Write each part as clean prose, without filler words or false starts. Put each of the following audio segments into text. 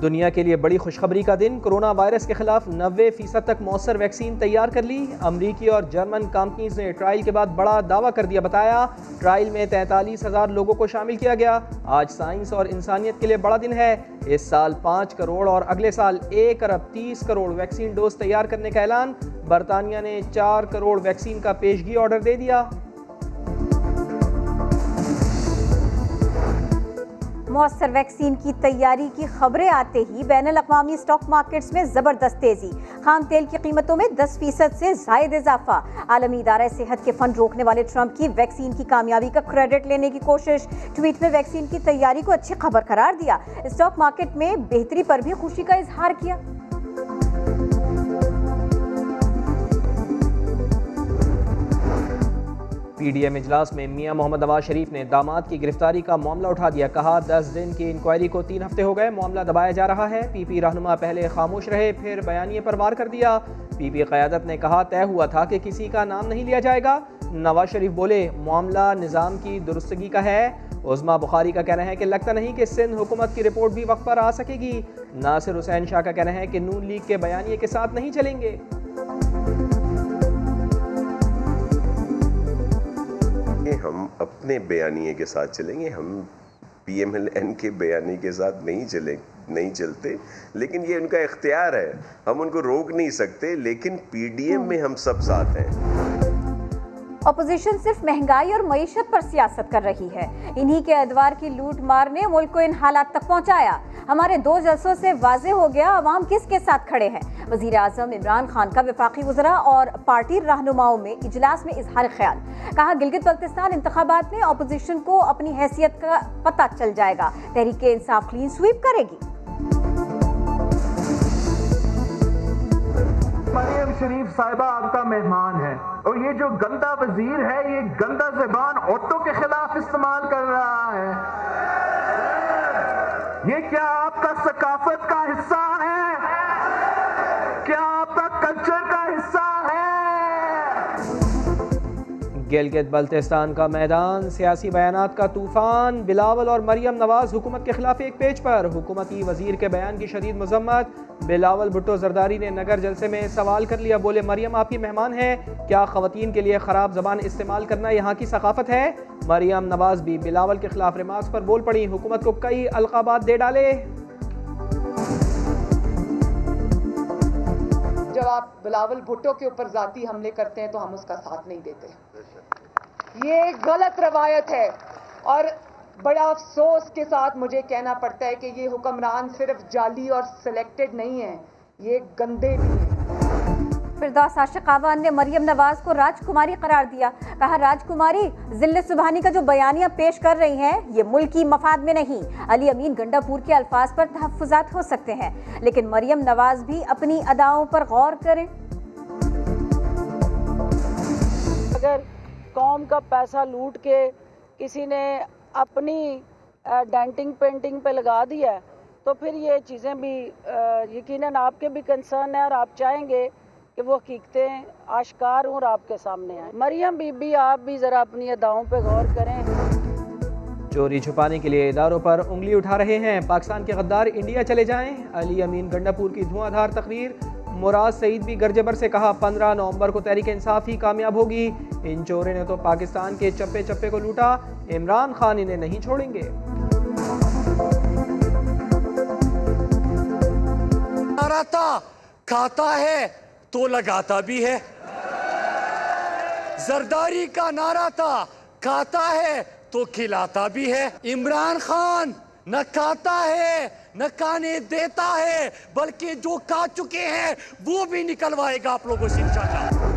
दुनिया के लिए बड़ी खुशखबरी का दिन। कोरोना वायरस के खिलाफ 90% तक मौसर वैक्सीन तैयार कर ली। अमरीकी और जर्मन कंपनीज ने ट्रायल के बाद बड़ा दावा कर दिया। बताया ट्रायल में 43,000 लोगों को शामिल किया गया। आज साइंस और इंसानियत के लिए बड़ा दिन है। इस साल 5 करोड़ और अगले साल 1 अरब 30 करोड़ वैक्सीन डोज तैयार करने का ऐलान। बरतानिया ने 4 करोड़ वैक्सीन का पेशगी ऑर्डर दे दिया। मौसर वैक्सीन की तैयारी की खबरें आते ही बैनुल-अक़वामी स्टॉक मार्केट्स में जबरदस्त तेजी। खाम तेल की कीमतों में 10% से ज़ायद इजाफा। आलमी इदारा सेहत के फंड रोकने वाले ट्रंप की वैक्सीन की कामयाबी का क्रेडिट लेने की कोशिश। ट्वीट में वैक्सीन की तैयारी को अच्छी खबर करार दिया। स्टॉक मार्केट में बेहतरी पर भी खुशी का इजहार किया। पीडीएम इजलास में मियां मोहम्मद नवाज शरीफ ने दामाद की गिरफ्तारी का मामला उठा दिया। कहा 10 दिन की इंक्वायरी को 3 हफ्ते हो गए, मामला दबाया जा रहा है। पीपी रहनुमा पहले खामोश रहे, फिर बयानिए पर वार कर दिया। पीपी क़यादत ने कहा तय हुआ था कि किसी का नाम नहीं लिया जाएगा। नवाज शरीफ बोले मामला निज़ाम की दुरुस्तगी का है। उस्मा बुखारी का कहना है कि लगता नहीं कि सिंध हुकूमत की रिपोर्ट भी वक्त पर आ सकेगी। नासिर हुसैन शाह का कहना है कि नून लीग के बयानिए के साथ नहीं चलेंगे। हम अपने बयानिए के साथ चलेंगे, हम पीएमएलएन के बयानी के साथ नहीं चलते, लेकिन ये उनका इख्तियार है, हम उनको रोक नहीं सकते। लेकिन पीडीएम में हम सब साथ हैं। अपोजिशन सिर्फ महंगाई और मईशत पर सियासत कर रही है। इन्हीं के अदवार की लूट मार ने मुल्क को इन हालात तक पहुंचाया। हमारे 2 जलसों से वाज़े हो गया अवाम किसके साथ खड़े हैं। वज़ीर आज़म इमरान खान का वफाकी वज़रा और पार्टी रहनुमाओं में इजलास में इजहार ख्याल। कहा गिलगित बल्तिस्तान इंतखाबात में अपोजिशन को अपनी हैसियत का पता चल जाएगा। तहरीक इंसाफ क्लीन स्वीप करेगी। मरियम शरीफ साहिबा आपका मेहमान है और ये जो गंदा वजीर है ये गंदा ज़बान औरतों के खिलाफ इस्तेमाल कर रहा है। ये क्या आपका सकाफत का हिस्सा है? क्या आपका कल्चर का हिस्सा है? गिलगित बल्तिस्तान का मैदान, सियासी बयानात का तूफान। बिलावल और मरियम नवाज हुकूमत के खिलाफ एक पेज पर। हुकूमती वजीर के बयान की शदीद मजम्मत। बिलावल भुट्टो जरदारी ने नगर जलसे में सवाल कर लिया। बोले मरियम आपकी मेहमान है, क्या ख़वातीन के लिए ख़राब ज़बान इस्तेमाल करना यहाँ की सकाफत है? मरियम नवाज भी बिलावल के खिलाफ रिमार्क्स पर बोल पड़ी। हुकूमत को कई अलकाबात दे डाले। जब आप बिलावल भुट्टो के ऊपर जाती हमले करते हैं तो हम उसका साथ नहीं देते। ये गलत रवायत है और बड़ा अफसोस के साथ मुझे कहना पड़ता है कि ये हुक्मरान सिर्फ जाली और सिलेक्टेड नहीं है, ये गंदे भी हैं। फिरदौस आशिक आवान ने मरियम नवाज को राजकुमारी करार दिया। कहा राजकुमारी जिल्ले सुबहानी का जो बयानियां पेश कर रही हैं ये मुल्की मफाद में नहीं। अली अमीन गंडापुर के अल्फाज पर तहफ़्फ़ुज़ात हो सकते हैं, लेकिन मरियम नवाज भी अपनी अदाओं पर गौर करें। अगर कौम का पैसा लूट के किसी ने अपनी डेंटिंग पेंटिंग पे लगा दिया है तो फिर ये चीज़ें भी यकीनन आपके भी कंसर्न है और आप चाहेंगे कि वो हकीकतें आश्कार हों और आपके सामने आए। मरियम बीबी आप भी ज़रा अपनी अदाओं पे गौर करें। चोरी छुपाने के लिए इदारों पर उंगली उठा रहे हैं। पाकिस्तान के गद्दार इंडिया चले जाएं। अली अमीन गंडापुर की धुआंधार तकरीर। मुराद सईद भी गर्जबर से कहा 15 नवंबर को तहरीक इंसाफ ही कामयाब होगी। इन चोरों ने तो पाकिस्तान के चप्पे चप्पे को लूटा, इमरान खान इन्हें नहीं छोड़ेंगे। खाता है तो लगाता भी है। जरदारी का नारा था, खाता है तो खिलाता भी है। इमरान खान न खाता है न खाने देता है, बल्कि जो खा चुके हैं वो भी निकलवाएगा आप लोगों से इंशाअल्लाह।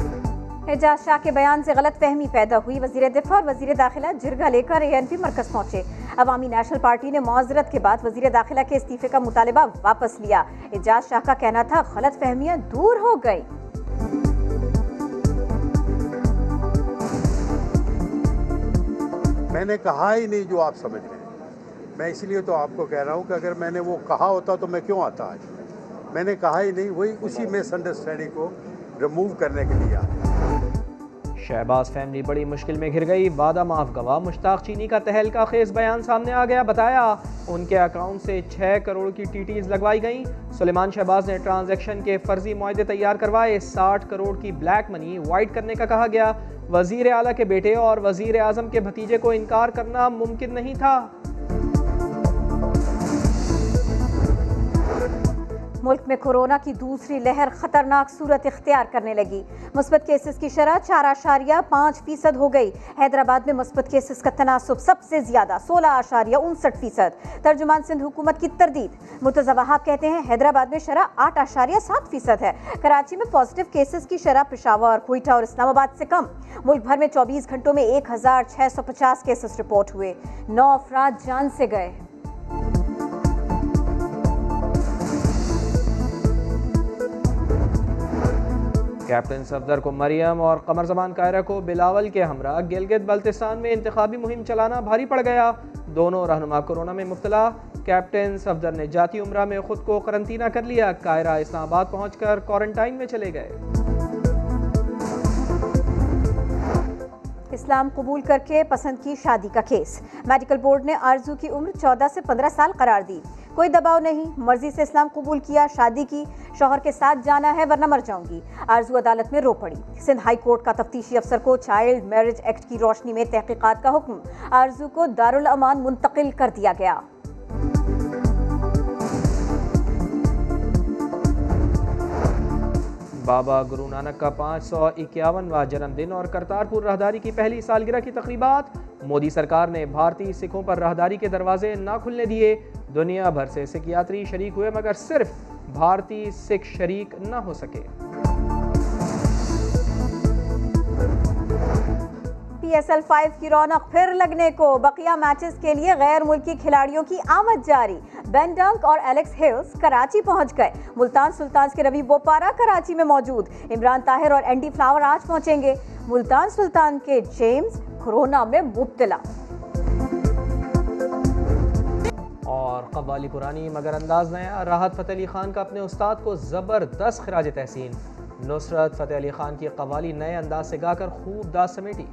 एजाज शाह के बयान से गलत फहमी पैदा हुई। वजीर दिफा और वजीर दाखिला जिरगा लेकर ANP मरकज पहुंचे। अवामी नेशनल पार्टी ने मुआज़रत के बाद वजीर दाखिला के इस्तीफे का मुतालिबा वापस लिया। एजाज शाह का कहना था गलत फहमियां दूर हो गई। मैंने कहा ही नहीं जो आप समझ रहे हैं। मैं इसलिए तो आपको कह रहा हूं कि अगर मैंने वो कहा होता तो मैं क्यों आता आज। मैंने कहा ही नहीं, वही उसी मिसअंडरस्टैंडिंग को रिमूव करने के लिए आया। शहबाज फैमिली बड़ी मुश्किल में घिर गई, वादा माफ गवा। मुश्ताक चीनी का तहलका खेज बयान सामने आ गया, बताया उनके अकाउंट से 6 करोड़ की टीटीज लगवाई गई। सुलेमान शहबाज ने ट्रांजैक्शन के फर्जी मुआहदे तैयार करवाए, 60 करोड़ की ब्लैक मनी वाइट करने का कहा गया। वजीर आला के बेटे और वजीर आजम के भतीजे को इनकार करना मुमकिन नहीं था। मुल्क में कोरोना की दूसरी लहर खतरनाक सूरत इख्तियार करने लगी। मुस्बत केसेस की शरह 4.5% हो गई। हैदराबाद में मुस्बत केसेस का तनासुब सबसे ज्यादा 16.59%। तर्जुमान सिंध हुकूमत की तरदीद। मुर्तज़ा वहाब कहते हैं हैदराबाद में शरह 8.7% है। कराची में पॉजिटिव केसेस की शरह पेशावर, क्वेटा और इस्लामाबाद से कम। मुल्क भर में 24 घंटों में 1650 केसेस रिपोर्ट हुए, 9 अफराद जान से गए। कैप्टन सफदर को मरियम और कमर जमान कायरा को बिलावल के हमरा गिलगित बल्तिस्तान में इंतखाबी मुहिम चलाना भारी पड़ गया। दोनों रहनुमा कोरोना में मुब्तला। कैप्टन सफदर ने जाती उम्रा में खुद को करंतना कर लिया। कायरा इस्लामाबाद पहुंचकर क्वारंटाइन में चले गए। इस्लाम कबूल करके पसंद की शादी का केस। मेडिकल बोर्ड ने आरजू की उम्र 14 से 15 साल करार दी। कोई दबाव नहीं, मर्जी से इस्लाम कबूल किया, शादी की, शौहर के साथ जाना है वरना मर जाऊंगी। आरजू अदालत में रो पड़ी। सिंध हाई कोर्ट का तफ्तीशी अफसर को चाइल्ड मैरिज एक्ट की रोशनी में तहकीकात का हुक्म। आरजू को दारुल अमान मुंतकिल कर दिया गया। बाबा गुरु नानक का 551वां जन्मदिन और करतारपुर राहदारी की पहली सालगिरह की तकरीबात। मोदी सरकार ने भारतीय सिखों पर राहदारी के दरवाजे ना खुलने दिए। दुनिया भर से सिख यात्री शरीक हुए मगर सिर्फ भारतीय सिख शरीक न हो सके। PSL 5 की रौनक फिर लगने को। बकिया मैचेस के लिए गैर मुल्की खिलाड़ियों की आमद जारी। बेन डंक और एलेक्स हिल्स कराची पहुंच गए। मुल्तान सुल्तान्स के रवि बोपारा कराची में मौजूद। इमरान ताहिर और एंडी फ्लावर आज पहुंचेंगे। मुल्तान सुल्तान के जेम्स कोरोना में मुब्तला। और कव्वाली पुरानी मगर अंदाज नया। राहत फ़तेह अली खान का अपने उस्ताद को ज़बरदस्त खिराज तहसीन। नुसरत फ़तेह अली खान की कव्वाली नए अंदाज से गाकर खूब दाद समेटी।